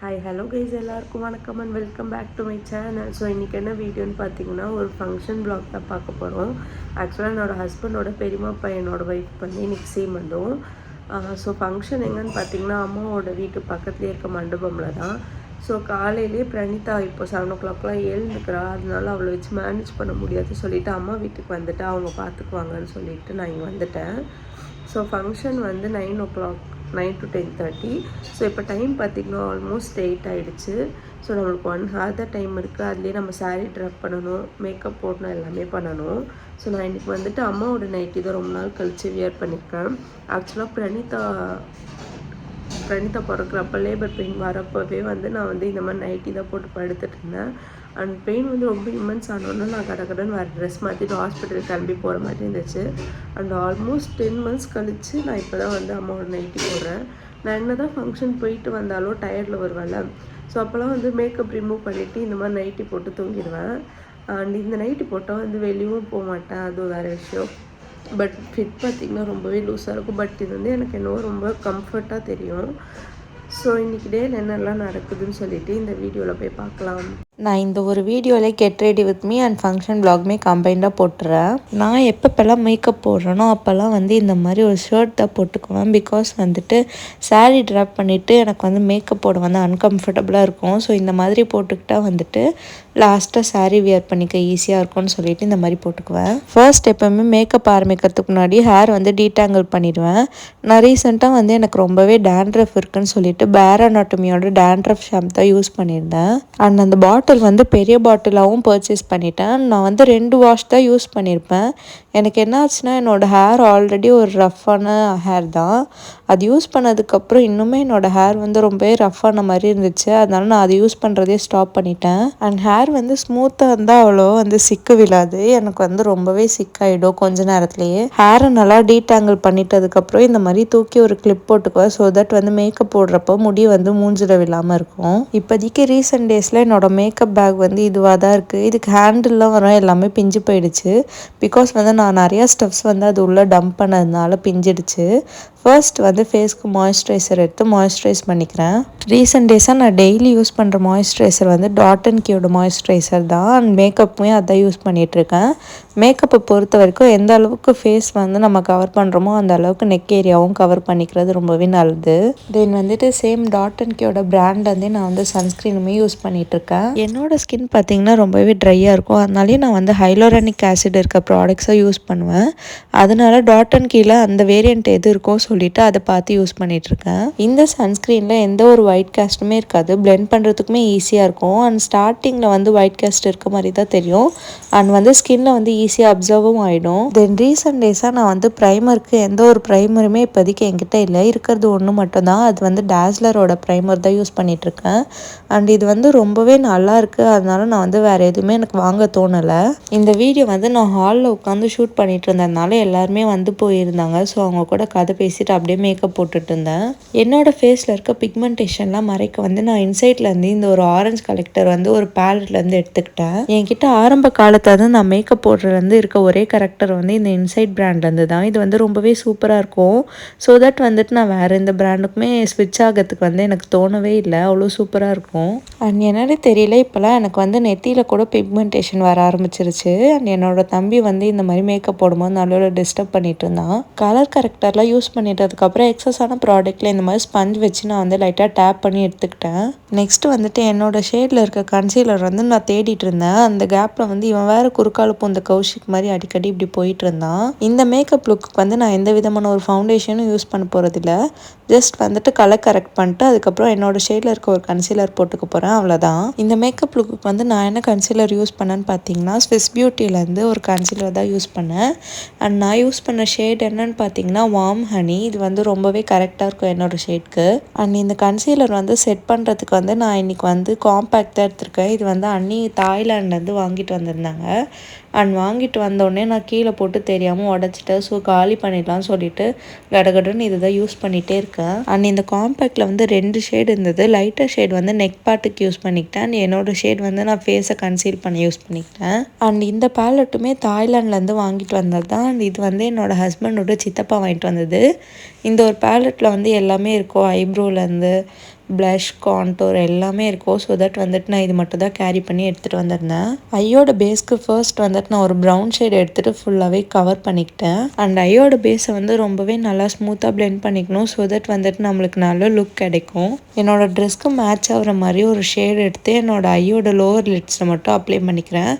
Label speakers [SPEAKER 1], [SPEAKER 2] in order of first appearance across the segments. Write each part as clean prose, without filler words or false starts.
[SPEAKER 1] Hi hello guys, எல்லாருக்கும் வணக்கம் and welcome back to my channel. So இன்றைக்கி என்ன வீடியோன்னு பார்த்தீங்கன்னா, ஒரு ஃபங்க்ஷன் ப்ளாக் தான் பார்க்க போகிறோம். ஆக்சுவலாக என்னோடய ஹஸ்பண்டோட பெரியம்மா பையனோட ஒய்ஃப் வந்து இன்றைக்கி சீமந்தம். ஸோ ஃபங்க்ஷன் எங்கன்னு பார்த்தீங்கன்னா, அம்மாவோட வீட்டு பக்கத்துலேயே இருக்க மண்டபமில் தான். ஸோ காலையிலேயே பிரணிதா இப்போ 7 o'clock எழுந்துக்கிறா. அதனால அவளை வச்சு மேனேஜ் பண்ண முடியாது சொல்லிவிட்டு அம்மா வீட்டுக்கு வந்துட்டு அவங்க பார்த்துக்குவாங்கன்னு சொல்லிவிட்டு நான் இங்கே வந்துட்டேன். ஸோ ஃபங்க்ஷன் வந்து 9 to 10:30. ஸோ இப்போ டைம் பார்த்திங்கன்னா ஆல்மோஸ்ட் 8 ஆகிடுச்சு. ஸோ நம்மளுக்கு 1 hour தான் டைம் இருக்குது. அதுலேயே நம்ம சாரீ ட்ரெப் பண்ணணும், மேக்கப் போடணும், எல்லாமே பண்ணணும். ஸோ நான் இன்றைக்கி வந்துட்டு அம்மாவோட நைட்டி தான் ரொம்ப நாள் கழித்து வியர் பண்ணியிருக்கேன். ஆக்சுவலாக பிரணிதா பிறக்கிறப்ப லேபர் பெயின் வரப்போவே வந்து நான் வந்து இந்த மாதிரி நைட்டி தான் போட்டு படுத்துட்டு இருந்தேன். அண்ட் பெயின் வந்து ரொம்ப இம்மென்ஸ் ஆனோன்னா நான் கடகடன்னு வேறு ட்ரெஸ் மாற்றிட்டு ஹாஸ்பிட்டல் கிளம்பி போகிற மாதிரி இருந்துச்சு. அண்ட் ஆல்மோஸ்ட் 10 months கழித்து நான் இப்போ தான் வந்து அம்மாவோட நைட்டி போடுறேன். நான் என்ன தான் ஃபங்க்ஷன் போயிட்டு வந்தாலும் டயர்டில் வருவேன்ல. ஸோ அப்போல்லாம் வந்து மேக்கப் ரிமூவ் பண்ணிவிட்டு இந்த மாதிரி நைட்டி போட்டு தூங்கிடுவேன். அண்ட் இந்த நைட்டி போட்டால் வந்து வெளியும் போக மாட்டேன், அது வேறு விஷயம். பட் ஃபிட் பார்த்திங்கன்னா ரொம்பவே லூஸாக இருக்கும். பட் இது வந்து எனக்கு என்னவோ ரொம்ப கம்ஃபர்ட்டாக தெரியும். ஸோ இன்றைக்கி டேயில் என்னெல்லாம் நடக்குதுன்னு சொல்லிவிட்டு இந்த வீடியோவில் போய் பார்க்கலாம்.
[SPEAKER 2] நான் இந்த ஒரு வீடியோவில் get ready with me and function வ்ளாகுமே கம்பைண்டாக போட்டுறேன். நான் எப்பப்பெல்லாம் மேக்கப் போடுறேனோ அப்போல்லாம் வந்து இந்த மாதிரி ஒரு ஷர்ட் தான் போட்டுக்குவேன். பிகாஸ் வந்துட்டு சாரீ ட்ராப் பண்ணிவிட்டு எனக்கு வந்து மேக்கப் போட வந்து அன்கம்ஃபர்டபுளாக இருக்கும். ஸோ இந்த மாதிரி போட்டுக்கிட்டால் வந்துட்டு லாஸ்ட்டாக சாரீ வியர் பண்ணிக்க ஈஸியாக இருக்கும்னு சொல்லிட்டு இந்த மாதிரி போட்டுக்குவேன். ஃபர்ஸ்ட் எப்போவுமே மேக்கப் ஆரம்பிக்கிறதுக்கு முன்னாடி ஹேர் வந்து டீடாங்கிள் பண்ணிடுவேன். நான் ரீசெண்டாக வந்து எனக்கு ரொம்பவே டேண்ட்ரஃப் இருக்குன்னு சொல்லிட்டு பேர் அனாட்டமியோட டேண்ட்ரஃப் ஷாம்பு தான் யூஸ் பண்ணியிருந்தேன். அண்ட் அந்த பாட்டில் வந்து பெரிய பாட்டிலாகவும் பர்ச்சேஸ் பண்ணிட்டேன். நான் வந்து 2 வாஷ் தான் யூஸ் பண்ணியிருப்பேன். எனக்கு என்ன ஆச்சுன்னா, என்னோடய ஹேர் ஆல்ரெடி ஒரு ரஃப்பான ஹேர் தான். அது யூஸ் பண்ணதுக்கப்புறம் இன்னுமே என்னோடய ஹேர் வந்து ரொம்பவே ரஃப்பான மாதிரி இருந்துச்சு. அதனால நான் அதை யூஸ் பண்ணுறதே ஸ்டாப் பண்ணிட்டேன். அண்ட் ஹேர் வந்து ஸ்மூத்தாக இருந்தால் அவ்வளோ வந்து சிக்கு விழாது. எனக்கு வந்து ரொம்பவே சிக்காயிடும் கொஞ்ச நேரத்துலேயே. ஹேரை நல்லா டீடாங்கிள் பண்ணிட்டதுக்கப்புறம் இந்த மாதிரி தூக்கி ஒரு கிளிப் போட்டுக்குவேன். ஸோ தட் வந்து மேக்கப் போடுறப்போ முடி வந்து மூஞ்சில் விழாமல் இருக்கும். இப்போதைக்கு ரீசெண்ட் டேஸில் என்னோடய மேக்கப் பேக் வந்து இதுவாக தான் இருக்குது. இதுக்கு ஹேண்டில்லாம் வரும் எல்லாமே பிஞ்சு போயிடுச்சு. பிகாஸ் வந்து நான் நிறையா ஸ்டெப்ஸ் வந்து அது உள்ளே டம்ப் பண்ணதுனால பிஞ்சிடுச்சு. ஃபர்ஸ்ட் வந்து ஃபேஸ்க்கு மாய்ஸ்சரைசர் எடுத்து மாய்ஸ்சரைஸ் பண்ணிக்கிறேன். ரீசெண்ட் டேஸாக நான் டெய்லி யூஸ் பண்ணுற மாய்ஸ்சரைசர் வந்து டாட் அண்ட் கீயோட மாய்ஸ்சரைசர் தான். அண்ட் மேக்கப்புமே அதான் யூஸ் பண்ணிகிட்ருக்கேன். மேக்கப்பை பொறுத்த வரைக்கும் எந்த அளவுக்கு ஃபேஸ் வந்து நம்ம கவர் பண்ணுறோமோ அந்த அளவுக்கு நெக் ஏரியாவும் கவர் பண்ணிக்கிறது ரொம்பவே நல்லது. தென் வந்துட்டு சேம் டாட் அண்ட் கீயோட பிராண்ட் வந்து நான் வந்து சன்ஸ்க்ரீனுமே யூஸ் பண்ணிகிட்ருக்கேன். என்னோட ஸ்கின் பார்த்திங்கன்னா ரொம்பவே ட்ரையாக இருக்கும். அதனாலே நான் வந்து ஹைலோரானிக் ஆசிட் இருக்க ப்ராடக்ட்ஸை யூஸ் பண்ணுவேன். அதனால டாட் அண்ட் கீழே அந்த வேரியண்ட் எது இருக்கோ சொல்லிவிட்டு அதை பார்த்து யூஸ் பண்ணிகிட்ருக்கேன். இந்த சன்ஸ்க்ரீனில் எந்த ஒரு ஒயிட் காஸ்ட்டுமே இருக்காது. பிளெண்ட் பண்ணுறதுக்குமே ஈஸியாக இருக்கும். அண்ட் ஸ்டார்டிங்கில் வந்து ஒயிட் காஸ்ட் இருக்க மாதிரி தான் தெரியும். அண்ட் வந்து ஸ்கின்னில் வந்து ஈஸியாக அப்சர்வும் ஆகிடும். தென் ரீசெண்ட் டேஸாக நான் வந்து ப்ரைமருக்கு எந்த ஒரு ப்ரைமருமே இப்போதைக்கு என்கிட்ட இல்லை. இருக்கிறது ஒன்று மட்டும்தான். அது வந்து டாஸ்லரோட ப்ரைமர் தான் யூஸ் பண்ணிகிட்ருக்கேன். அண்ட் இது வந்து ரொம்பவே நல்லா இருக்குது. அதனால நான் வந்து வேறு எதுவுமே எனக்கு வாங்க தோணலை. இந்த வீடியோ வந்து நான் ஹாலில் உட்காந்து ஷூட் பண்ணிட்டு இருந்ததுனால எல்லாருமே வந்து போயிருந்தாங்க. ஸோ அவங்க கூட கதை பேசிட்டு அப்படியே மேக்கப் போட்டுட்டு இருந்தேன். என்னோடய ஃபேஸில் இருக்க பிக்மெண்டேஷன்லாம் மறைக்க வந்து நான் இன்சைட்லேருந்து இந்த ஒரு ஆரஞ்சு கலெக்டர் வந்து ஒரு பேலட்லேருந்து எடுத்துக்கிட்டேன். என்கிட்ட ஆரம்ப காலத்தில் வந்து நான் மேக்கப் போடுறதுலேருந்து இருக்க ஒரே கரெக்டர் வந்து இந்த இன்சைட் பிராண்ட்லேருந்து தான். இது வந்து ரொம்பவே சூப்பராக இருக்கும். ஸோ தட் வந்துட்டு நான் வேறு எந்த பிராண்டுக்குமே ஸ்விட்ச் ஆகிறதுக்கு வந்து எனக்கு தோணவே இல்லை. அவ்வளோ சூப்பராக இருக்கும். அண்ட் என்னடே தெரியல, இப்போலாம் எனக்கு வந்து நெத்தியில் கூட பிக்மெண்டேஷன் வர ஆரம்பிச்சிருச்சு. அண்ட் என்னோட தம்பி வந்து இந்த மாதிரி மேக்கப் போடும்போது நல்ல டிஸ்டர்ப் பண்ணிட்டு இருந்தான். கலர் கரெக்டர்லாம் யூஸ் பண்ணிட்டதுக்கப்புறம் எக்ஸஸான ப்ராடக்ட்டில் இந்த மாதிரி ஸ்பஞ்ச் வச்சு நான் வந்து லைட்டாக டேப் பண்ணி எடுத்துக்கிட்டேன். நெக்ஸ்ட் வந்துட்டு என்னோடய ஷேடில் இருக்க கன்சீலர் வந்து நான் தேடிட்டு இருந்தேன். அந்த கேப்பில் வந்து இவன் வேறு குறுக்கால பூந்த கௌஷிக் மாதிரி அடிக்கடி இப்படி போயிட்டு இருந்தான். இந்த மேக்கப் லுக்கு வந்து நான் எந்த விதமான ஒரு ஃபவுண்டேஷனும் யூஸ் பண்ண போகிறதில்ல. ஜஸ்ட் வந்துட்டு கலர் கரெக்ட் பண்ணிட்டு அதுக்கப்புறம் என்னோடய ஷேடில் இருக்க ஒரு கன்சீலர் போட்டுக்க போகிறேன், அவ்வளோதான். இந்த மேக்கப் லுக்கு வந்து நான் என்ன கன்சீலர் யூஸ் பண்ணேன்னு பார்த்தீங்கன்னா, ஸ்விஸ் பியூட்டிலேருந்து ஒரு கன்சீலர் தான் யூஸ் பண்ணேன். அண்ட் நான் யூஸ் பண்ண ஷேட் என்னன்னு பார்த்தீங்கன்னா வார்ம் ஹனி. இது வந்து ரொம்பவே கரெக்டாக இருக்கும் என்னோடய ஷேட்க்கு. அண்ட் இந்த கன்சீலர் வந்து செட் பண்ணுறதுக்கு வந்து நான் இன்றைக்கி வந்து காம்பேக்ட் தான் எடுத்திருக்கேன். இது வந்து அண்ணி தாய்லாண்ட்லேருந்து வாங்கிட்டு வந்திருந்தாங்க. அண்ட் வாங்கிட்டு வந்தோடனே நான் கீழே போட்டு தெரியாமல் உடச்சிட்டேன். ஸோ காலி பண்ணிடலாம்னு சொல்லிட்டு கடகடன்னு இதை தான் யூஸ் பண்ணிகிட்டே இருக்கேன். அண்ட் இந்த காம்பேக்டில் வந்து 2 ஷேட் இருந்தது. லைட்டர் ஷேட் வந்து நெக் பார்ட்டுக்கு யூஸ் பண்ணிக்கிட்டேன். அண்ட் என்னோடய ஷேட் வந்து நான் ஃபேஸை கன்சீல் பண்ணி யூஸ் பண்ணிக்கிட்டேன். அண்ட் இந்த பேலட்டுமே தாய்லாண்ட்லேருந்து வாங்கிட்டு வந்தது தான். அண்ட் இது வந்து என்னோடய ஹஸ்பண்டோட சித்தப்பா வாங்கிட்டு வந்தது. இந்த ஒரு பேலட்டில் வந்து எல்லாமே இருக்கும். ஐப்ரோலேருந்து ப்ளஷ் கான்டோர் எல்லாமே இருக்கும். ஸோ தட் வந்துட்டு நான் இது மட்டும் தான் கேரி பண்ணி எடுத்துகிட்டு வந்திருந்தேன். ஐயோட பேஸ்க்கு ஃபர்ஸ்ட் வந்துட்டு நான் ஒரு ப்ரௌன் ஷேட் எடுத்துகிட்டு ஃபுல்லாகவே கவர் பண்ணிக்கிட்டேன். அண்ட் ஐயோட பேஸை வந்து ரொம்பவே நல்லா ஸ்மூத்தாக பிளெண்ட் பண்ணிக்கணும். ஸோ தட் வந்துட்டு நம்மளுக்கு நல்ல லுக் கிடைக்கும். என்னோட ட்ரெஸ்க்கு மேட்ச் ஆகிற மாதிரி ஒரு ஷேட் எடுத்து என்னோட ஐயோட லோவர் லிட்ஸில் மட்டும் அப்ளை பண்ணிக்கிறேன்.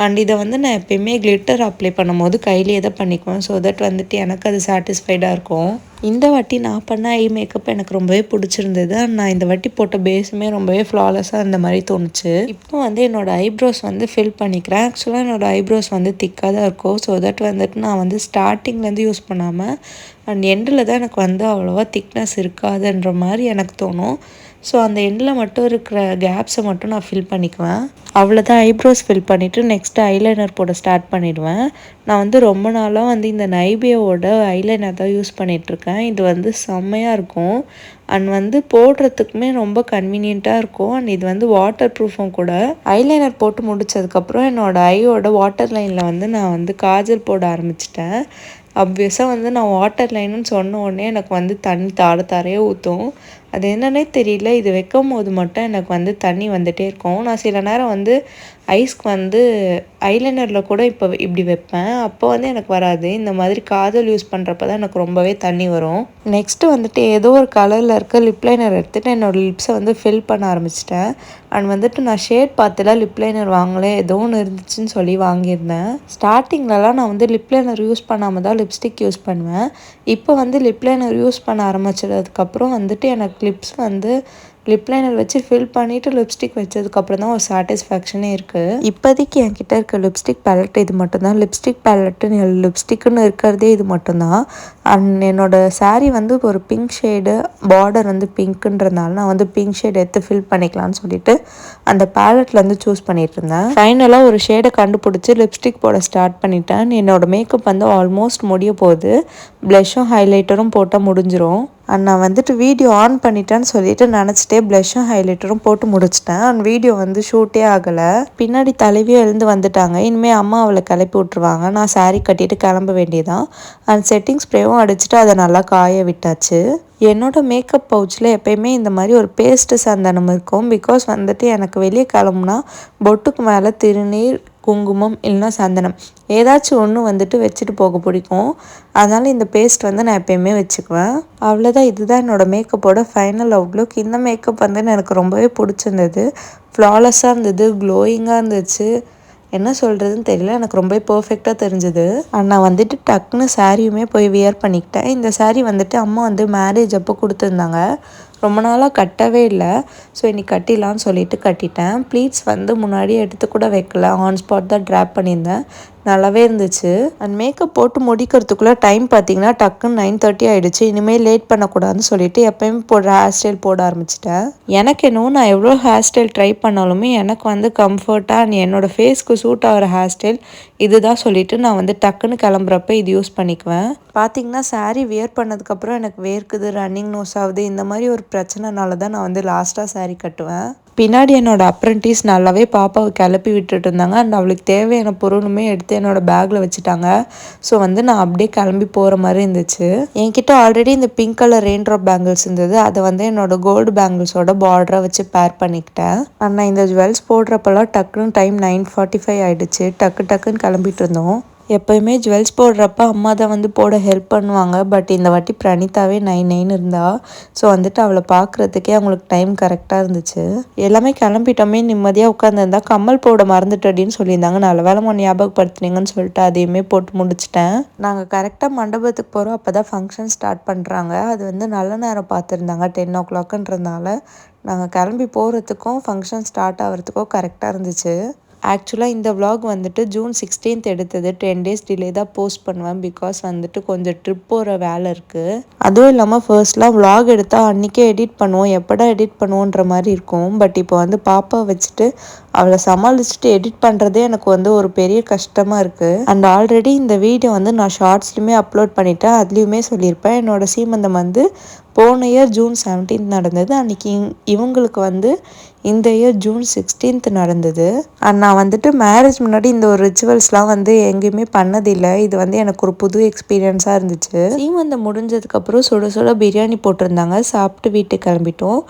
[SPEAKER 2] அண்ட் இதை வந்து நான் எப்பயுமே கிளிட்டர் அப்ளை பண்ணும்போது கையிலேயே தான் பண்ணிக்குவேன். ஸோ தட் வந்துட்டு எனக்கு அது சாட்டிஸ்ஃபைடாக இருக்கும். இந்த வாட்டி நான் பண்ண ஐ மேக்கப் எனக்கு ரொம்பவே பிடிச்சிருந்தது. அண்ட் நான் இந்த வாட்டி போட்ட பேஸுமே ரொம்பவே ஃப்ளாலெஸ்ஸாக இருந்த மாதிரி தோணுச்சு. இப்போ வந்து என்னோடய ஐப்ரோஸ் வந்து ஃபில் பண்ணிக்கிறேன். ஆக்சுவலாக என்னோடய ஐப்ரோஸ் வந்து திக்காக தான் இருக்கும். ஸோ தட் வந்துட்டு நான் வந்து ஸ்டார்டிங்லேருந்து யூஸ் பண்ணாமல் அண்ட் எண்டில் தான் எனக்கு வந்து அவ்வளோவா திக்னஸ் இருக்காதுன்ற மாதிரி எனக்கு தோணும். ஸோ அந்த எண்டில் மட்டும் இருக்கிற கேப்ஸை மட்டும் நான் ஃபில் பண்ணிக்குவேன். அவ்வளோதான். ஐப்ரோஸ் ஃபில் பண்ணிவிட்டு நெக்ஸ்ட்டு ஐலைனர் போட ஸ்டார்ட் பண்ணிவிடுவேன். நான் வந்து ரொம்ப நாளாக வந்து இந்த நைபியாவோட ஐலைனர் தான் யூஸ் பண்ணிகிட்ருக்கேன். இது வந்து செம்மையாக இருக்கும். அண்ட் வந்து போடுறதுக்குமே ரொம்ப கன்வீனியண்ட்டாக இருக்கும். அண்ட் இது வந்து வாட்டர் ப்ரூஃபும் கூட. ஐலைனர் போட்டு முடித்ததுக்கப்புறம் என்னோடய ஐயோட வாட்டர் லைனில் வந்து நான் வந்து காஜல் போட ஆரம்பிச்சிட்டேன். அப்வியஸாக வந்து நான் வாட்டர் லைனுன்னு சொன்ன உடனே எனக்கு வந்து தண்ணி தாரையே ஊற்றும். அது என்னன்னே தெரியல. இது வைக்கும் போது மட்டும் எனக்கு வந்து தண்ணி வந்துகிட்டே இருக்கும். நான் சில நேரம் வந்து ஐஸ்க்கு வந்து ஐலைனரில் கூட இப்படி வைப்பேன். அப்போ வந்து எனக்கு வராது. இந்த மாதிரி காஜல் யூஸ் பண்ணுறப்ப தான் எனக்கு ரொம்பவே தண்ணி வரும். நெக்ஸ்ட்டு வந்துட்டு ஏதோ ஒரு கலரில் இருக்க லிப் லைனர் எடுத்துகிட்டு என்னோடய லிப்ஸை வந்து ஃபில் பண்ண ஆரம்பிச்சிட்டேன். அண்ட் வந்துட்டு நான் ஷேட் பார்த்துலாம் லிப் லைனர் வாங்கலை, ஏதோ ஒன்று இருந்துச்சுன்னு சொல்லி வாங்கியிருந்தேன். ஸ்டார்டிங்லலாம் நான் வந்து லிப் லைனர் யூஸ் பண்ணாமல் தான் லிப்ஸ்டிக் யூஸ் பண்ணுவேன். இப்போ வந்து லிப் லைனர் யூஸ் பண்ண ஆரம்பிச்சதுக்கப்புறம் வந்துட்டு எனக்கு லிப்ஸ் வந்து லிப் லைனர் வச்சு ஃபில் பண்ணிவிட்டு லிப்ஸ்டிக் வச்சதுக்கப்புறம் தான் ஒரு சாட்டிஸ்ஃபேக்ஷனே இருக்குது. இப்போதைக்கு என்கிட்ட இருக்க லிப்ஸ்டிக் பேலட் இது மட்டும்தான். லிப்ஸ்டிக் பேலட்டுன்னு லிப்ஸ்டிக்குன்னு இருக்கிறதே இது மட்டும்தான். அண்ட் என்னோடய சாரீ வந்து ஒரு பிங்க் ஷேடு பார்டர் வந்து பிங்க்குன்றதுனால நான் வந்து பிங்க் ஷேடு எடுத்து ஃபில் பண்ணிக்கலான்னு சொல்லிட்டு அந்த பேலட்லேருந்து சூஸ் பண்ணிட்டு இருந்தேன். ஃபைனலாக ஒரு ஷேடை கண்டுபிடிச்சி லிப்ஸ்டிக் போட ஸ்டார்ட் பண்ணிட்டேன். என்னோடய மேக்கப் வந்து ஆல்மோஸ்ட் முடிய போகுது. ப்ளஷும் ஹைலைட்டரும் போட்டால் முடிஞ்சிரும். அண்ட் நான் வந்துட்டு வீடியோ ஆன் பண்ணிட்டேன்னு சொல்லிட்டு நினச்சிட்டே ப்ளஷும் ஹைலைட்டரும் போட்டு முடிச்சிட்டேன். அண்ட் வீடியோ வந்து ஷூட்டே ஆகலை. பின்னாடி தலைவியும் எழுந்து வந்துட்டாங்க. இனிமேல் அம்மா அவளை கிளப்பி விட்ருவாங்க. நான் சாரீ கட்டிட்டு கிளம்ப வேண்டியதான். அண்ட் செட்டிங் ஸ்ப்ரேவும் அடிச்சுட்டு அதை நல்லா காய விட்டாச்சு. என்னோடய மேக்கப் பவுச்சில் எப்போயுமே இந்த மாதிரி ஒரு பேஸ்ட்டு சந்தனம் இருக்கும். பிகாஸ் வந்துட்டு எனக்கு வெளியே கிளம்புனா பொட்டுக்கு மேலே திருநீர், குங்குமம் இல்லைனா சந்தனம் ஏதாச்சும் ஒன்று வந்துட்டு வச்சுட்டு போக பிடிக்கும். அதனால் இந்த பேஸ்ட் வந்து நான் எப்போயுமே வச்சுக்குவேன். அவ்வளோதான். இதுதான் என்னோடய மேக்கப்போட ஃபைனல் அவுட்லுக். இந்த மேக்கப் வந்து எனக்கு ரொம்பவே பிடிச்சிருந்தது. ஃப்ளாலெஸ்ஸாக இருந்தது, க்ளோயிங்காக இருந்துச்சு. என்ன சொல்கிறதுன்னு தெரியல. எனக்கு ரொம்ப பர்ஃபெக்டாக தெரிஞ்சுது. நான் வந்துட்டு டக்குன்னு சாரியுமே போய் வியர் பண்ணிக்கிட்டேன். இந்த சாரீ வந்துட்டு அம்மா வந்து மேரேஜ் அப்போ கொடுத்துருந்தாங்க. ரொம்ப நாளாக கட்டவே இல்லை. ஸோ இன்றைக்கி கட்டிடலான்னு சொல்லிட்டு கட்டிட்டேன். ப்ளீட்ஸ் வந்து முன்னாடியே எடுத்து கூட வைக்கல, ஆன் ஸ்பாட் தான் ட்ராப் பண்ணியிருந்தேன். நல்லாவே இருந்துச்சு. அண்ட் மேக்கப் போட்டு முடிக்கிறதுக்குள்ளே டைம் பார்த்திங்கன்னா டக்குன்னு 9:30 ஆகிடுச்சு. இனிமேல் லேட் பண்ணக்கூடாதுன்னு சொல்லிட்டு எப்போயுமே போடுற ஹேர் ஸ்டைல் போட ஆரம்பிச்சிட்டேன். எனக்கு என்னவோ நான் எவ்வளோ ஹேர் ஸ்டைல் ட்ரை பண்ணாலுமே எனக்கு வந்து கம்ஃபர்ட்டாக என்னோடய ஃபேஸ்க்கு சூட் ஆகிற ஹேர் ஸ்டைல் இதுதான் சொல்லிவிட்டு நான் வந்து டக்குன்னு கிளம்புறப்ப இது யூஸ் பண்ணிக்குவேன். பார்த்திங்கன்னா சாரீ வியர் பண்ணதுக்கப்புறம் எனக்கு வேர்க்குது, ரன்னிங் நோஸ் ஆகுது, இந்த மாதிரி ஒரு பிரச்சனைனால தான் நான் வந்து லாஸ்ட்டாக சாரீ கட்டுவேன். பின்னாடி என்னோடய அப்ரெண்டிஸ் நல்லாவே பாப்பாவை கிளப்பி விட்டுட்டு இருந்தாங்க. அண்ட் அவளுக்கு தேவையான பொருளுமே எடுத்து என்னோடய பேக்கில் வச்சுட்டாங்க. ஸோ வந்து நான் அப்படியே கிளம்பி போகிற மாதிரி இருந்துச்சு. என்கிட்ட ஆல்ரெடி இந்த pink colour rain drop bangles இருந்தது. அதை வந்து என்னோடய கோல்டு பேங்கிள்ஸோட பார்டரை வச்சு பேர் பண்ணிக்கிட்டேன். நான் இந்த ஜுவல்ஸ் போடுறப்பெல்லாம் டக்குன்னு டைம் 9:45 ஆகிடுச்சு. டக்குன்னு கிளம்பிட்டு இருந்தோம். எப்போயுமே ஜுவல்ஸ் போடுறப்ப அம்மா தான் வந்து போட ஹெல்ப் பண்ணுவாங்க. பட் இந்த வாட்டி பிரணிதாவே 9 இருந்தா. ஸோ வந்துட்டு அவளை பார்க்குறதுக்கே அவங்களுக்கு டைம் கரெக்டாக இருந்துச்சு. எல்லாமே கிளம்பிட்டோமே நிம்மதியாக உட்காந்துருந்தா கம்மல் போட மறந்துட்டடின்னு சொல்லியிருந்தாங்க. நல்ல வேலை ஞாபகப்படுத்துனீங்கன்னு சொல்லிட்டு அதையுமே போட்டு முடிச்சிட்டேன். நாங்கள் கரெக்டாக மண்டபத்துக்கு போகிறோம். அப்போ தான் ஃபங்க்ஷன் ஸ்டார்ட் பண்ணுறாங்க. அது வந்து நல்ல நேரம் பார்த்துருந்தாங்க, 10 o'clockன்றதுனால நாங்கள் கிளம்பி போகிறதுக்கும் ஃபங்க்ஷன் ஸ்டார்ட் ஆகிறதுக்கும் கரெக்டாக இருந்துச்சு. ஆக்சுவலாக இந்த vlog வந்துட்டு June 16th எடுத்தது. 10 days டிலே தான் போஸ்ட் பண்ணுவேன். பிகாஸ் வந்துட்டு கொஞ்சம் ட்ரிப் போகிற வேலை இருக்குது. அதுவும் இல்லாமல் ஃபர்ஸ்ட்லாம் vlog எடுத்தால் அன்றைக்கே எடிட் பண்ணுவோம், எப்படா எடிட் பண்ணுவோன்ற மாதிரி இருக்கும். பட் இப்போ வந்து பாப்பா வச்சுட்டு அவளை சமாளிச்சுட்டு எடிட் பண்ணுறதே எனக்கு வந்து ஒரு பெரிய கஷ்டமாக இருக்குது. அண்ட் ஆல்ரெடி இந்த வீடியோ வந்து நான் ஷார்ட்ஸ்லையுமே அப்லோட் பண்ணிட்டேன். அதுலேயுமே சொல்லியிருப்பேன். என்னோடய சீமந்தம் வந்து போன இயர் ஜூன் 17th நடந்தது. அன்றைக்கி இவங்களுக்கு வந்து இந்த இயர் ஜூன் 16th நடந்தது. நான் வந்துட்டு மேரேஜ் முன்னாடி இந்த ஒரு ரிச்சுவல்ஸ்லாம் வந்து எங்கேயுமே பண்ணதில்லை. இது வந்து எனக்கு ஒரு புது எக்ஸ்பீரியன்ஸாக இருந்துச்சு. சீமந்தம் முடிஞ்சதுக்கப்புறம் சுட சுட பிரியாணி போட்டிருந்தாங்க. சாப்பிட்டு வீட்டுக்கு கிளம்பிட்டோம்.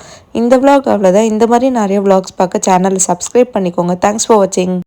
[SPEAKER 2] இந்த vlog அவ்வளோதான். இந்த மாதிரி நிறைய vlogs பார்க்க சேனலை சப்ஸ்கிரைப் பண்ணிக்கோங்க. தேங்க்ஸ் ஃபார் வாட்சிங்.